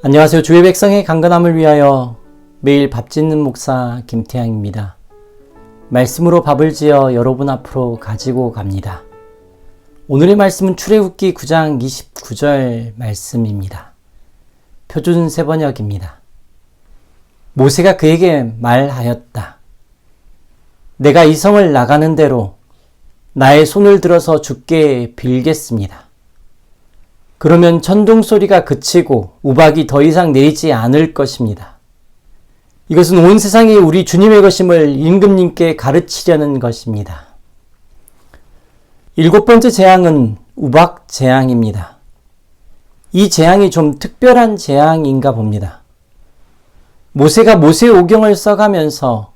안녕하세요. 주의 백성의 강건함을 위하여 매일 밥 짓는 목사 김태양입니다. 말씀으로 밥을 지어 여러분 앞으로 가지고 갑니다. 오늘의 말씀은 출애굽기 9장 29절 말씀입니다. 표준 세번역입니다. 모세가 그에게 말하였다. 내가 이 성을 나가는 대로 나의 손을 들어서 주께 빌겠습니다. 그러면 천둥 소리가 그치고 우박이 더 이상 내리지 않을 것입니다. 이것은 온 세상이 우리 주님의 것임을 임금님께 가르치려는 것입니다. 7번째 재앙은 우박 재앙입니다. 이 재앙이 좀 특별한 재앙인가 봅니다. 모세가 모세오경을 써가면서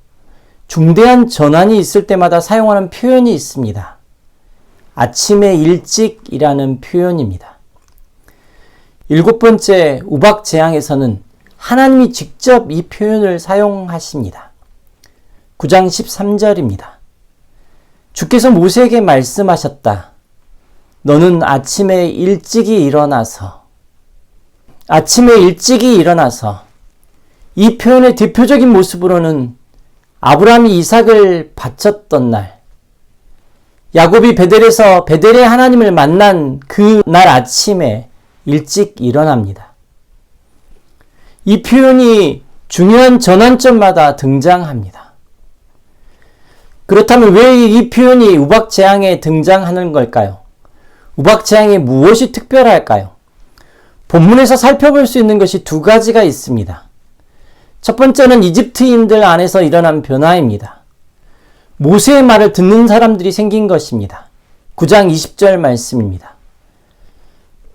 중대한 전환이 있을 때마다 사용하는 표현이 있습니다. 아침에 일찍이라는 표현입니다. 7번째 우박 재앙에서는 하나님이 직접 이 표현을 사용하십니다. 9장 13절입니다. 주께서 모세에게 말씀하셨다. 너는 아침에 일찍이 일어나서 이 표현의 대표적인 모습으로는 아브라함이 이삭을 바쳤던 날, 야곱이 베델에서 베델의 하나님을 만난 그 날 아침에 일찍 일어납니다. 이 표현이 중요한 전환점마다 등장합니다. 그렇다면 왜 이 표현이 우박재앙에 등장하는 걸까요? 우박재앙에 무엇이 특별할까요? 본문에서 살펴볼 수 있는 것이 두 가지가 있습니다. 첫 번째는 이집트인들 안에서 일어난 변화입니다. 모세의 말을 듣는 사람들이 생긴 것입니다. 9장 20절 말씀입니다.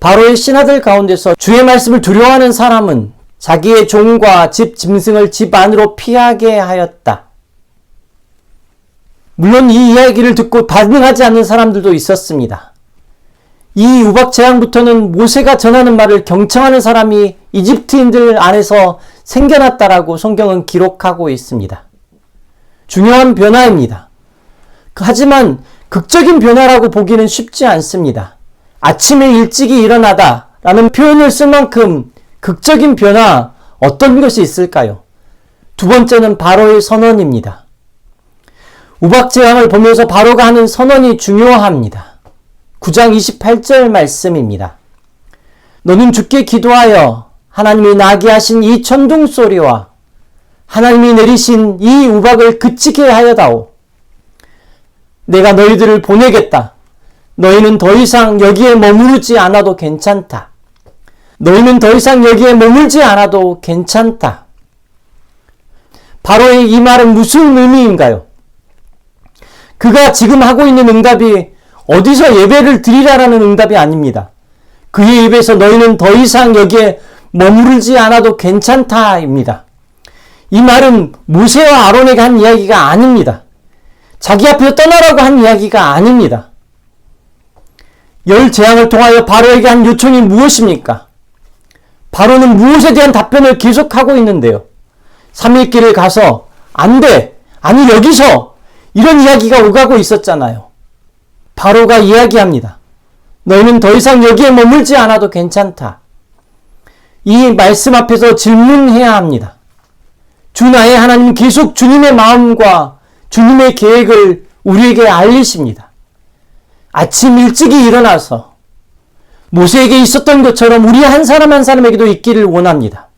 바로의 신하들 가운데서 주의 말씀을 두려워하는 사람은 자기의 종과 집 짐승을 집 안으로 피하게 하였다. 물론 이 이야기를 듣고 반응하지 않는 사람들도 있었습니다. 이 우박 재앙부터는 모세가 전하는 말을 경청하는 사람이 이집트인들 안에서 생겨났다라고 성경은 기록하고 있습니다. 중요한 변화입니다. 하지만 극적인 변화라고 보기는 쉽지 않습니다. 아침에 일찍이 일어나다 라는 표현을 쓸 만큼 극적인 변화 어떤 것이 있을까요? 두 번째는 바로의 선언입니다. 우박재앙을 보면서 바로가 하는 선언이 중요합니다. 9장 28절 말씀입니다. 너는 주께 기도하여 하나님이 나게 하신 이 천둥 소리와 하나님이 내리신 이 우박을 그치게 하여다오. 내가 너희들을 보내겠다. 너희는 더 이상 여기에 머무르지 않아도 괜찮다. 바로의 이 말은 무슨 의미인가요? 그가 지금 하고 있는 응답이 어디서 예배를 드리라라는 응답이 아닙니다. 그의 입에서 너희는 더 이상 여기에 머무르지 않아도 괜찮다입니다. 이 말은 모세와 아론에게 한 이야기가 아닙니다. 자기 앞에서 떠나라고 한 이야기가 아닙니다. 열 재앙을 통하여 바로에게 한 요청이 무엇입니까? 바로는 무엇에 대한 답변을 계속하고 있는데요. 3일길을 가서 안 돼! 아니 여기서! 이런 이야기가 오가고 있었잖아요. 바로가 이야기합니다. 너희는 더 이상 여기에 머물지 않아도 괜찮다. 이 말씀 앞에서 질문해야 합니다. 주 나의 하나님 계속 주님의 마음과 주님의 계획을 우리에게 알리십니다. 아침 일찍이 일어나서 모세에게 있었던 것처럼 우리 한 사람 한 사람에게도 있기를 원합니다.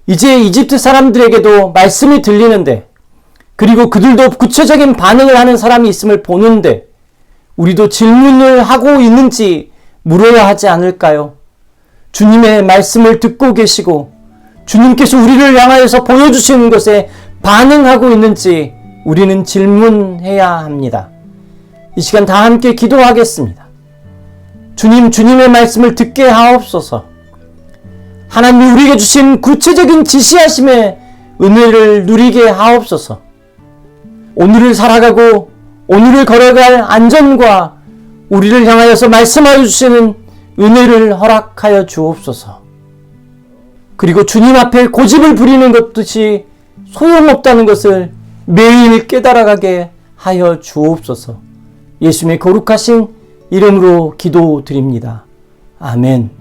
이제 이집트 사람들에게도 말씀이 들리는데, 그리고 그들도 구체적인 반응을 하는 사람이 있음을 보는데 우리도 질문을 하고 있는지 물어야 하지 않을까요? 주님의 말씀을 듣고 계시고 주님께서 우리를 향하여서 보여주시는 것에 반응하고 있는지 우리는 질문해야 합니다. 이 시간 다 함께 기도하겠습니다. 주님, 주님의 말씀을 듣게 하옵소서. 하나님이 우리에게 주신 구체적인 지시하심의 은혜를 누리게 하옵소서. 오늘을 살아가고 오늘을 걸어갈 안전과 우리를 향하여서 말씀하여 주시는 은혜를 허락하여 주옵소서. 그리고 주님 앞에 고집을 부리는 것듯이 소용없다는 것을 매일 깨달아가게 하여 주옵소서. 예수님의 거룩하신 이름으로 기도드립니다. 아멘.